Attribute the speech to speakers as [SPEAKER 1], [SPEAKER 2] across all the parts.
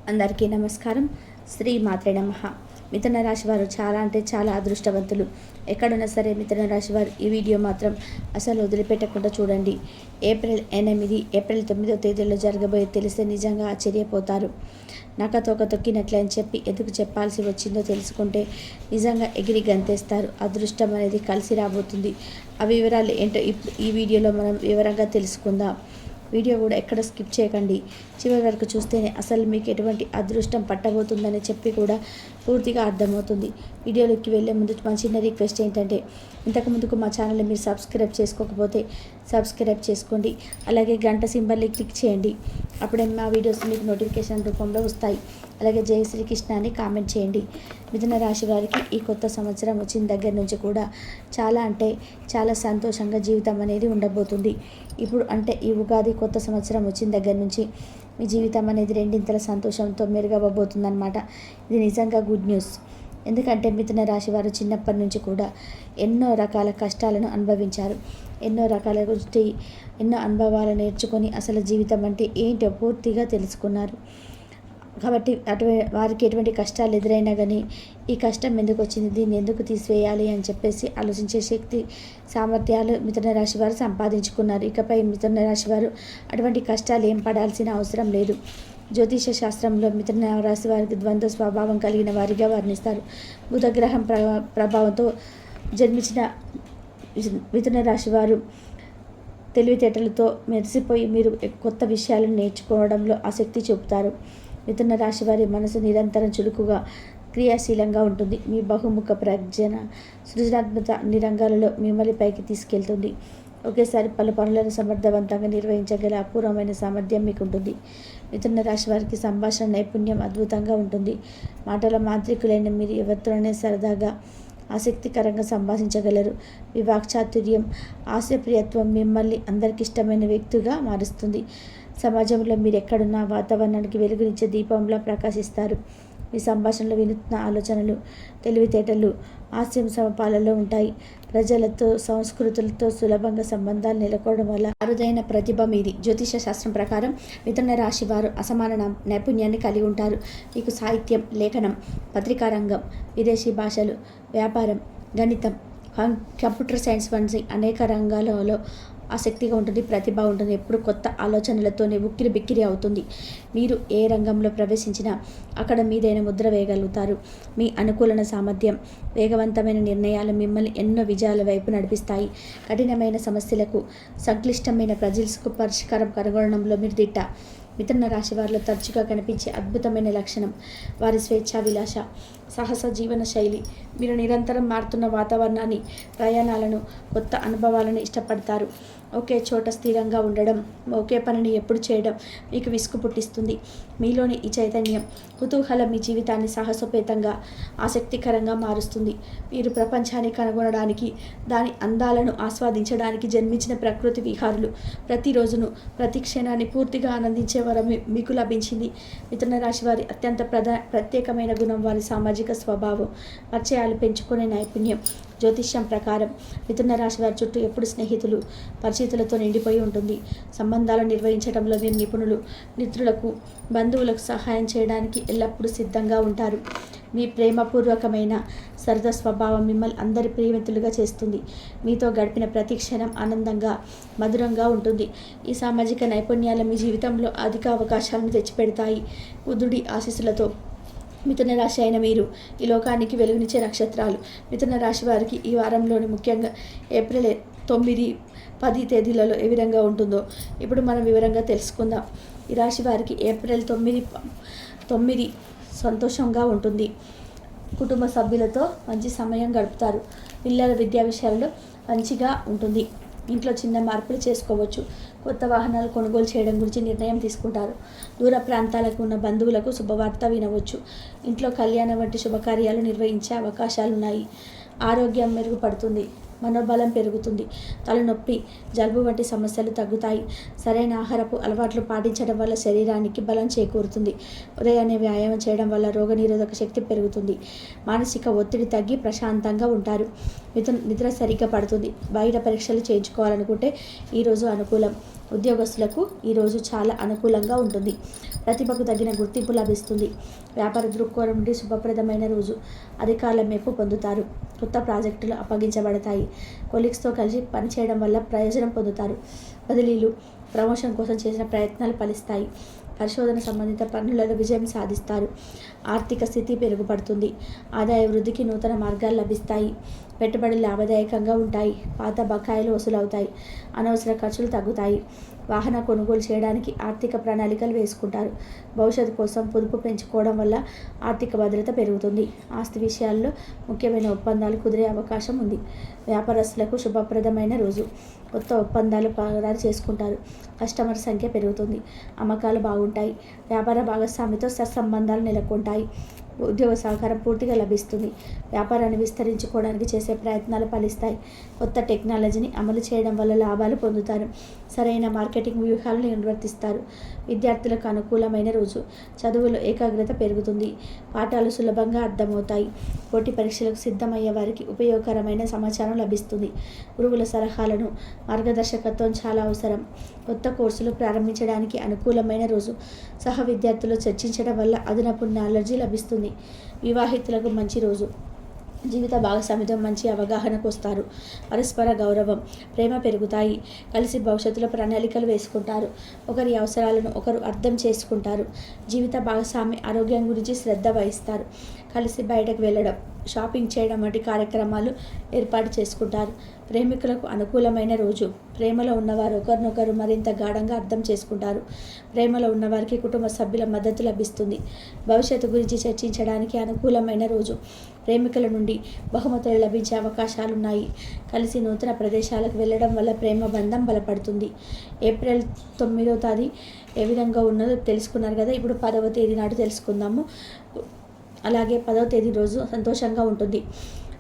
[SPEAKER 1] అందరికీ నమస్కారం. శ్రీ మాత్రే నమః. మిథున రాశి వారు చాలా అంటే చాలా అదృష్టవంతులు. ఎక్కడున్నా సరే మిథున రాశి వారు ఈ వీడియో మాత్రం అసలు వదిలిపెట్టకుండా చూడండి. ఏప్రిల్ 8, ఏప్రిల్ 9 తేదీల్లో జరగబోయే తెలిస్తే నిజంగా ఆశ్చర్యపోతారు. నక్కతోక తొక్కినట్లే అని చెప్పి ఎందుకు చెప్పాల్సి వచ్చిందో తెలుసుకుంటే నిజంగా ఎగిరి గంతేస్తారు. అదృష్టం అనేది కలిసి రాబోతుంది. ఆ వివరాలు ఏంటో ఇప్పుడు ఈ వీడియోలో మనం వివరంగా తెలుసుకుందాం. వీడియో కూడా ఎక్కడ స్కిప్ చేయకండి. చివరి వరకు చూస్తేనే అసలు మీకు ఎటువంటి అదృష్టం పట్టబోతుందని చెప్పి కూడా పూర్తిగా అర్థమవుతుంది. వీడియోలోకి వెళ్ళే ముందు మా చిన్న రిక్వెస్ట్ ఏంటంటే, ఇంతకు ముందుకు మా ఛానల్ని మీరు సబ్స్క్రైబ్ చేసుకోకపోతే సబ్స్క్రైబ్ చేసుకోండి. అలాగే గంట సింబల్ని క్లిక్ చేయండి. అప్పుడే మా వీడియోస్ మీకు నోటిఫికేషన్ రూపంలో వస్తాయి. అలాగే జై శ్రీకృష్ణ అని కామెంట్ చేయండి. మిథున రాశి వారికి ఈ కొత్త సంవత్సరం వచ్చిన దగ్గర నుంచి కూడా చాలా అంటే చాలా సంతోషంగా జీవితం అనేది ఉండబోతుంది. ఇప్పుడు అంటే ఈ ఉగాది కొత్త సంవత్సరం వచ్చిన దగ్గర నుంచి మీ జీవితం అనేది రెండింతల సంతోషంతో మెరుగవ్వబోతుందన్నమాట. ఇది నిజంగా గుడ్ న్యూస్. ఎందుకంటే మిథున రాశి వారు చిన్నప్పటి నుంచి కూడా ఎన్నో రకాల కష్టాలను అనుభవించారు. ఎన్నో రకాల గురించి ఎన్నో అనుభవాలు నేర్చుకొని అసలు జీవితం అంటే ఏంటో పూర్తిగా తెలుసుకున్నారు. కాబట్టి వారికి ఎటువంటి కష్టాలు ఎదురైనా కానీ ఈ కష్టం ఎందుకు వచ్చింది, దీన్ని ఎందుకు తీసివేయాలి అని చెప్పేసి ఆలోచించే శక్తి సామర్థ్యాలు మిథున రాశి వారు సంపాదించుకున్నారు. ఇకపై మిథున రాశి వారు అటువంటి కష్టాలు ఏం పడాల్సిన అవసరం లేదు. జ్యోతిష శాస్త్రంలో మిథున రాశి వారికి ద్వంద్వ స్వభావం కలిగిన వారిగా వర్ణిస్తారు. బుధగ్రహం ప్రభావంతో జన్మించిన మిథున రాశి వారు తెలివితేటలతో మెరిసిపోయి మీరు కొత్త విషయాలను నేర్చుకోవడంలో ఆసక్తి చూపుతారు. మిథున రాశి వారి మనసు నిరంతరం చురుకుగా క్రియాశీలంగా ఉంటుంది. మీ బహుముఖ ప్రజ్ఞ సృజనాత్మక అన్ని రంగాలలో మిమ్మల్ని పైకి తీసుకెళ్తుంది. ఒకేసారి పలు పనులను సమర్థవంతంగా నిర్వహించగల అపూర్వమైన సామర్థ్యం మీకు ఉంటుంది. మిథున రాశి వారికి సంభాషణ నైపుణ్యం అద్భుతంగా ఉంటుంది. మాటల మాంత్రికులైన మీరు ఎవరితోనే సరదాగా ఆసక్తికరంగా సంభాషించగలరు. మీ వాక్చాతుర్యం హాస్యప్రియత్వం మిమ్మల్ని అందరికి ఇష్టమైన వ్యక్తిగా మారుస్తుంది. సమాజంలో మీరు ఎక్కడున్న వాతావరణానికి వెలుగునిచ్చే దీపంలా ప్రకాశిస్తారు. మీ సంభాషణలో వినూత్న ఆలోచనలు తెలివితేటలు హాస్యం సమపాలలో ఉంటాయి. ప్రజలతో సంస్కృతులతో సులభంగా సంబంధాలు నెలకొనడం వల్ల అరుదైన ప్రతిభ మీది. జ్యోతిష శాస్త్రం ప్రకారం మిథున రాశి వారు అసమాన నైపుణ్యాన్ని కలిగి ఉంటారు. మీకు సాహిత్యం, లేఖనం, పత్రికా రంగం, విదేశీ భాషలు, వ్యాపారం, గణితం, కంప్యూటర్ సైన్స్ వంటి అనేక రంగాలలో ఆసక్తిగా ఉంటుంది. ప్రతిభ ఉంటుంది. ఎప్పుడు కొత్త ఆలోచనలతోనే ఉక్కిరి బిక్కిరి అవుతుంది. మీరు ఏ రంగంలో ప్రవేశించినా అక్కడ మీదైన ముద్ర వేయగలుగుతారు. మీ అనుకూలన సామర్థ్యం, వేగవంతమైన నిర్ణయాలు మిమ్మల్ని ఎన్నో విజయాల వైపు నడిపిస్తాయి. కఠినమైన సమస్యలకు, సంక్లిష్టమైన పజిల్స్కు పరిష్కారం కనుగొనడంలో మీరు దిట్ట. మిథున రాశి వారిలో తరచుగా కనిపించే అద్భుతమైన లక్షణం వారి స్వేచ్ఛా విలాస సాహస జీవన శైలి. మీరు నిరంతరం మారుతున్న వాతావరణాన్ని, ప్రయాణాలను, కొత్త అనుభవాలను ఇష్టపడతారు. ఒకే చోట స్థిరంగా ఉండడం, ఒకే పనిని ఎప్పుడు చేయడం మీకు విసుగు పుట్టిస్తుంది. మీలోని ఈ చైతన్యం, కుతూహలం మీ జీవితాన్ని సాహసోపేతంగా, ఆసక్తికరంగా మారుస్తుంది. మీరు ప్రపంచాన్ని కనుగొనడానికి, దాని అందాలను ఆస్వాదించడానికి జన్మించిన ప్రకృతి విహారులు. ప్రతిరోజును, ప్రతి క్షణాన్ని పూర్తిగా ఆనందించే వరం మీకు లభించింది. మిథున రాశి వారి అత్యంత ప్రత్యేకమైన గుణం వారి సామాజిక స్వభావం, పరిచయాలు పెంచుకునే నైపుణ్యం. జ్యోతిష్యం ప్రకారం మిథున రాశి వారి చుట్టూ ఎప్పుడు స్నేహితులు, పరిచితులతో నిండిపోయి ఉంటుంది. సంబంధాలను నిర్వహించడంలో మీరు నిపుణులు. మిత్రులకు, బంధువులకు సహాయం చేయడానికి ఎల్లప్పుడూ సిద్ధంగా ఉంటారు. మీ ప్రేమపూర్వకమైన సరదా స్వభావం మిమ్మల్ని అందరి ప్రియమితులుగా చేస్తుంది. మీతో గడిపిన ప్రతి క్షణం ఆనందంగా, మధురంగా ఉంటుంది. ఈ సామాజిక నైపుణ్యాలు మీ జీవితంలో అధిక అవకాశాలను తెచ్చిపెడతాయి. బుధుడి ఆశీస్సులతో మిథున రాశి అయిన మీరు ఈ లోకానికి వెలుగునిచ్చే నక్షత్రాలు. మిథున రాశి వారికి ఈ వారంలోని ముఖ్యంగా ఏప్రిల్ 9, 10 తేదీలలో ఏ విధంగా ఉంటుందో ఇప్పుడు మనం వివరంగా తెలుసుకుందాం. ఈ రాశి వారికి ఏప్రిల్ 9 సంతోషంగా ఉంటుంది. కుటుంబ సభ్యులతో మంచి సమయం గడుపుతారు. పిల్లల విద్యా విషయాలలో మంచిగా ఉంటుంది. ఇంట్లో చిన్న మార్పులు చేసుకోవచ్చు. కొత్త వాహనాలు కొనుగోలు చేయడం గురించి నిర్ణయం తీసుకుంటారు. దూర ప్రాంతాలకు ఉన్న బంధువులకు శుభవార్త వినవచ్చు. ఇంట్లో కళ్యాణం వంటి శుభకార్యాలు నిర్వహించే అవకాశాలున్నాయి. ఆరోగ్యం మెరుగుపడుతుంది. మనోబలం పెరుగుతుంది. తలనొప్పి, జలుబు వంటి సమస్యలు తగ్గుతాయి. సరైన ఆహారపు అలవాట్లు పాటించడం వల్ల శరీరానికి బలం చేకూరుతుంది. ఉదయాన్నే వ్యాయామం చేయడం వల్ల రోగనిరోధక శక్తి పెరుగుతుంది. మానసిక ఒత్తిడి తగ్గి ప్రశాంతంగా ఉంటారు. నిద్ర సరిగ్గా పడుతుంది. బయట పరీక్షలు చేయించుకోవాలనుకుంటే ఈరోజు అనుకూలం. ఉద్యోగస్తులకు ఈరోజు చాలా అనుకూలంగా ఉంటుంది. ప్రతిభకు తగిన గుర్తింపు లభిస్తుంది. వ్యాపార దృక్కోణం నుండి శుభప్రదమైన రోజు. అధికారుల మెప్పు పొందుతారు. కొత్త ప్రాజెక్టులు అప్పగించబడతాయి. కొలీగ్స్తో కలిసి పనిచేయడం వల్ల ప్రయోజనం పొందుతారు. బదిలీలు, ప్రమోషన్ కోసం చేసిన ప్రయత్నాలు ఫలిస్తాయి. పరిశోధన సంబంధిత పనులలో విజయం సాధిస్తారు. ఆర్థిక స్థితి మెరుగుపడుతుంది. ఆదాయ వృద్ధికి నూతన మార్గాలు లభిస్తాయి. పెట్టుబడులు లాభదాయకంగా ఉంటాయి. పాత బకాయిలు వసూలవుతాయి. అనవసర ఖర్చులు తగ్గుతాయి. వాహన కొనుగోలు చేయడానికి ఆర్థిక ప్రణాళికలు వేసుకుంటారు. భవిష్యత్తు కోసం పొదుపు పెంచుకోవడం వల్ల ఆర్థిక భద్రత పెరుగుతుంది. ఆస్తి విషయాల్లో ముఖ్యమైన ఒప్పందాలు కుదిరే అవకాశం ఉంది. వ్యాపారస్తులకు శుభప్రదమైన రోజు. కొత్త ఒప్పందాలు ఖరారు చేసుకుంటారు. కస్టమర్ సంఖ్య పెరుగుతుంది. అమ్మకాలు బాగుంటాయి. వ్యాపార భాగస్వామితో సత్సంబంధాలు నెలకొంటాయి. ఉద్యోగ సహకారం పూర్తిగా లభిస్తుంది. వ్యాపారాన్ని విస్తరించుకోవడానికి చేసే ప్రయత్నాలు ఫలిస్తాయి. కొత్త టెక్నాలజీని అమలు చేయడం వల్ల లాభాలు పొందుతారు. సరైన మార్కెటింగ్ వ్యూహాలను నిర్వర్తిస్తారు. విద్యార్థులకు అనుకూలమైన రోజు. చదువులో ఏకాగ్రత పెరుగుతుంది. పాఠాలు సులభంగా అర్థమవుతాయి. పోటీ పరీక్షలకు సిద్ధమయ్యే వారికి ఉపయోగకరమైన సమాచారం లభిస్తుంది. గురువుల సలహాలను, మార్గదర్శకత్వం చాలా అవసరం. కొత్త కోర్సులు ప్రారంభించడానికి అనుకూలమైన రోజు. సహ విద్యార్థులు చర్చించడం వల్ల అదనపు నాలెడ్జి లభిస్తుంది. వివాహితులకు మంచి రోజు. జీవిత భాగస్వామితో మంచి అవగాహనకు వస్తారు. పరస్పర గౌరవం, ప్రేమ పెరుగుతాయి. కలిసి భవిష్యత్తులో ప్రణాళికలు వేసుకుంటారు. ఒకరి అవసరాలను ఒకరు అర్థం చేసుకుంటారు. జీవిత భాగస్వామి ఆరోగ్యం గురించి శ్రద్ధ వహిస్తారు. కలిసి బయటకు వెళ్ళడం, షాపింగ్ చేయడం వంటి కార్యక్రమాలు ఏర్పాటు చేసుకుంటారు. ప్రేమికులకు అనుకూలమైన రోజు. ప్రేమలో ఉన్నవారు ఒకరినొకరు మరింత గాఢంగా అర్థం చేసుకుంటారు. ప్రేమలో ఉన్నవారికి కుటుంబ సభ్యుల మద్దతు లభిస్తుంది. భవిష్యత్తు గురించి చర్చించడానికి అనుకూలమైన రోజు. ప్రేమికుల నుండి బహుమతులు లభించే అవకాశాలున్నాయి. కలిసి నూతన ప్రదేశాలకు వెళ్ళడం వల్ల ప్రేమ బంధం బలపడుతుంది. ఏప్రిల్ 9వ తేదీ ఏ విధంగా ఉన్నదో తెలుసుకున్నారు కదా. ఇప్పుడు 10వ తేదీ నాడు తెలుసుకుందాము. అలాగే 10వ తేదీ రోజు సంతోషంగా ఉంటుంది.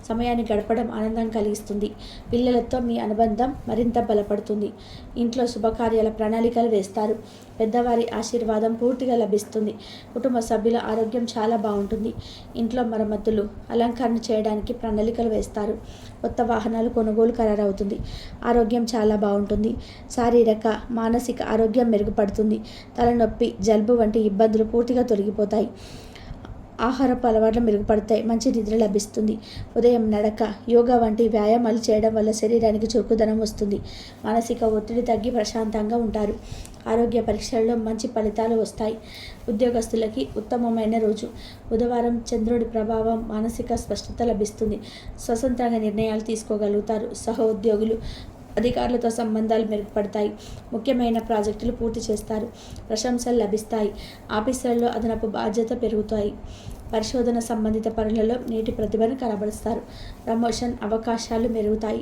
[SPEAKER 1] సమయాన్ని గడపడం ఆనందం కలిగిస్తుంది. పిల్లలతో మీ అనుబంధం మరింత బలపడుతుంది. ఇంట్లో శుభకార్యాల ప్రణాళికలు వేస్తారు. పెద్దవారి ఆశీర్వాదం పూర్తిగా లభిస్తుంది. కుటుంబ సభ్యుల ఆరోగ్యం చాలా బాగుంటుంది. ఇంట్లో మరమ్మతులు, అలంకరణ చేయడానికి ప్రణాళికలు వేస్తారు. కొత్త వాహనాలు కొనుగోలు ఖరారవుతుంది. ఆరోగ్యం చాలా బాగుంటుంది. శారీరక, మానసిక ఆరోగ్యం మెరుగుపడుతుంది. తలనొప్పి, జలుబు వంటి ఇబ్బందులు పూర్తిగా తొలగిపోతాయి. ఆహారపు అలవాట్లు మెరుగుపడతాయి. మంచి నిద్ర లభిస్తుంది. ఉదయం నడక, యోగా వంటి వ్యాయామాలు చేయడం వల్ల శరీరానికి చురుకుదనం వస్తుంది. మానసిక ఒత్తిడి తగ్గి ప్రశాంతంగా ఉంటారు. ఆరోగ్య పరీక్షల్లో మంచి ఫలితాలు వస్తాయి. ఉద్యోగస్తులకి ఉత్తమమైన రోజు. బుధవారం చంద్రుడి ప్రభావం, మానసిక స్పష్టత లభిస్తుంది. స్వతంత్రంగా నిర్ణయాలు తీసుకోగలుగుతారు. సహోద్యోగులు, అధికారులతో సంబంధాలు మెరుగుపడతాయి. ముఖ్యమైన ప్రాజెక్టులు పూర్తి చేస్తారు. ప్రశంసలు లభిస్తాయి. ఆఫీసులలో అదనపు బాధ్యత పెరుగుతాయి. పరిశోధన సంబంధిత పనులలో నేటి ప్రతిభను కనబరుస్తారు. ప్రమోషన్ అవకాశాలు మెరుగుతాయి.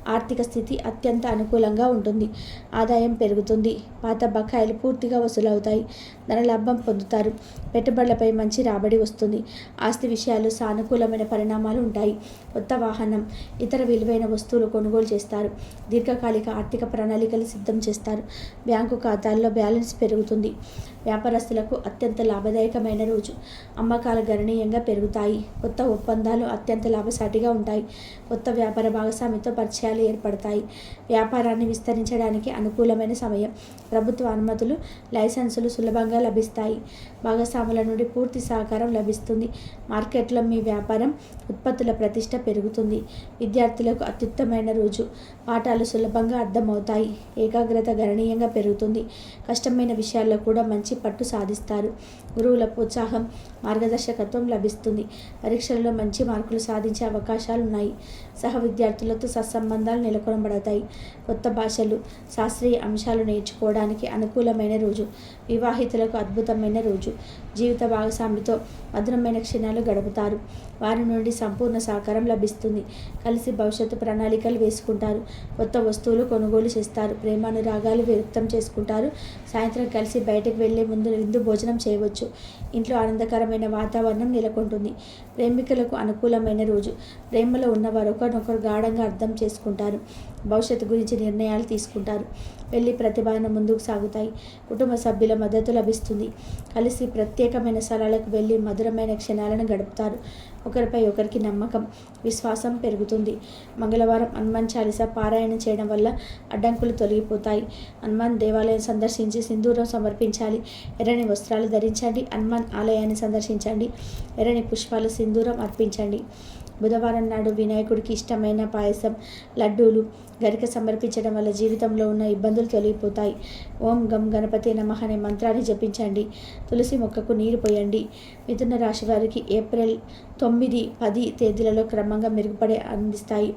[SPEAKER 1] ఆర్థిక స్థితి అత్యంత అనుకూలంగా ఉంటుంది. ఆదాయం పెరుగుతుంది. పాత బకాయిలు పూర్తిగా వసూలవుతాయి. ధనలాభం పొందుతారు. పెట్టుబడులపై మంచి రాబడి వస్తుంది. ఆస్తి విషయాలు సానుకూలమైన పరిణామాలు ఉంటాయి. కొత్త వాహనం, ఇతర విలువైన వస్తువులు కొనుగోలు చేస్తారు. దీర్ఘకాలిక ఆర్థిక ప్రణాళికలు సిద్ధం చేస్తారు. బ్యాంకు ఖాతాల్లో బ్యాలెన్స్ పెరుగుతుంది. వ్యాపారస్తులకు అత్యంత లాభదాయకమైన రోజు. అమ్మకాలు గణనీయంగా పెరుగుతాయి. కొత్త ఒప్పందాలు అత్యంత లాభసాటిగా ఉంటాయి. కొత్త వ్యాపార భాగస్వామితో పరిచయాలు ఏర్పడతాయి. వ్యాపారాన్ని విస్తరించడానికి అనుకూలమైన సమయం. ప్రభుత్వ అనుమతులు, లైసెన్సులు సులభంగా లభిస్తాయి. భాగస్వాముల నుండి పూర్తి సహకారం లభిస్తుంది. మార్కెట్లో మీ వ్యాపారం, ఉత్పత్తుల ప్రతిష్ట పెరుగుతుంది. విద్యార్థులకు అత్యుత్తమైన రోజు. పాఠాలు సులభంగా అర్థమవుతాయి. ఏకాగ్రత గణనీయంగా పెరుగుతుంది. కష్టమైన విషయాల్లో కూడా మంచి పట్టు సాధిస్తారు. గురువుల ప్రోత్సాహం, మార్గదర్శకత్వం లభిస్తుంది. పరీక్షలలో మంచి మార్కులు సాధించే అవకాశాలున్నాయి. సహ విద్యార్థులతో సత్సంబంధాలు నెలకొనబడతాయి. కొత్త భాషలు, శాస్త్రీయ అంశాలు నేర్చుకోవడానికి అనుకూలమైన రోజు. వివాహితులకు అద్భుతమైన రోజు. జీవిత భాగస్వామితో మధురమైన క్షణాలు గడుపుతారు. వారి నుండి సంపూర్ణ సహకారం లభిస్తుంది. కలిసి భవిష్యత్తు ప్రణాళికలు వేసుకుంటారు. కొత్త వస్తువులు కొనుగోలు చేస్తారు. ప్రేమానురాగాలు వ్యక్తం చేసుకుంటారు. సాయంత్రం కలిసి బయటకు వెళ్లే ముందు విందు భోజనం చేయవచ్చు. ఇంట్లో ఆనందకరమైన వాతావరణం నెలకొంటుంది. ప్రేమికులకు అనుకూలమైన రోజు. ప్రేమలో ఉన్నవారు ఒకరినొకరు గాఢంగా అర్థం చేసుకుంటారు. భవిష్యత్తు గురించి నిర్ణయాలు తీసుకుంటారు. పెళ్లి ప్రతిభాన ముందుకు సాగుతాయి. కుటుంబ సభ్యుల మద్దతు లభిస్తుంది. కలిసి ప్రత్యేకమైన స్థలాలకు వెళ్ళి మధురమైన క్షణాలను గడుపుతారు. ఒకరిపై ఒకరికి నమ్మకం, విశ్వాసం పెరుగుతుంది. మంగళవారం హనుమాన్ చాలీసా పారాయణం చేయడం వల్ల అడ్డంకులు తొలగిపోతాయి. హనుమాన్ దేవాలయం సందర్శించి సింధూరం సమర్పించాలి. ఎర్రని వస్త్రాలు ధరించండి. హనుమాన్ ఆలయాన్ని సందర్శించండి. ఎర్రని పుష్పాలు, సింధూరం అర్పించండి. బుధవారం నాడు వినాయకుడికి ఇష్టమైన పాయసం, లడ్డూలు, గరిక సమర్పించడం వల్ల జీవితంలో ఉన్న ఇబ్బందులు తొలగిపోతాయి. ఓం గం గణపతి నమః అనే మంత్రాన్ని జపించండి. తులసి మొక్కకు నీరు పోయండి. మిథున రాశి వారికి ఏప్రిల్ 9, 10 తేదీలలో క్రమంగా మెరుగుపడే అందిస్తాయి.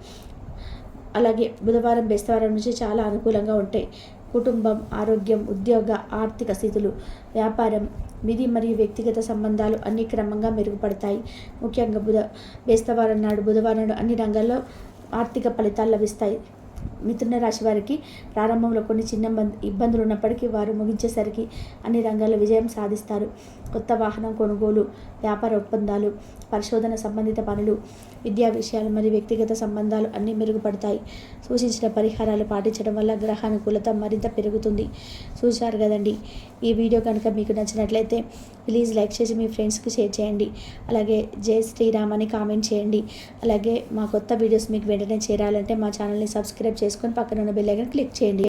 [SPEAKER 1] అలాగే బుధవారం, బేస్తవారం నుంచి చాలా అనుకూలంగా ఉంటాయి. కుటుంబం, ఆరోగ్యం, ఉద్యోగ, ఆర్థిక స్థితులు, వ్యాపారం, విధి మరియు వ్యక్తిగత సంబంధాలు అన్ని క్రమంగా మెరుగుపడతాయి. ముఖ్యంగా బేస్తవారం నాడు, బుధవారం నాడు అన్ని రంగాల్లో ఆర్థిక ఫలితాలు లభిస్తాయి. మిథున రాశి వారికి ప్రారంభంలో కొన్ని చిన్న ఇబ్బందులు ఉన్నప్పటికీ వారు ముగించేసరికి అన్ని రంగాల్లో విజయం సాధిస్తారు. కొత్త వాహనం కొనుగోలు, వ్యాపార ఒప్పందాలు, పరిశోధన సంబంధిత పనులు, విద్యా విషయాలు మరియు వ్యక్తిగత సంబంధాలు అన్నీ మెరుగుపడతాయి. సూచించిన పరిహారాలు పాటించడం వల్ల గ్రహానుకూలత మరింత పెరుగుతుంది. చూశారు కదండి. ఈ వీడియో కనుక మీకు నచ్చినట్లయితే ప్లీజ్ లైక్ చేసి మీ ఫ్రెండ్స్కి షేర్ చేయండి. అలాగే జై శ్రీరామ్ అని కామెంట్ చేయండి. అలాగే మా కొత్త వీడియోస్ మీకు వెంటనే చేరాలంటే మా ఛానల్ని సబ్స్క్రైబ్ చేసుకొని పక్కన ఉన్న బెల్ ఐకాన్ క్లిక్ చేయండి.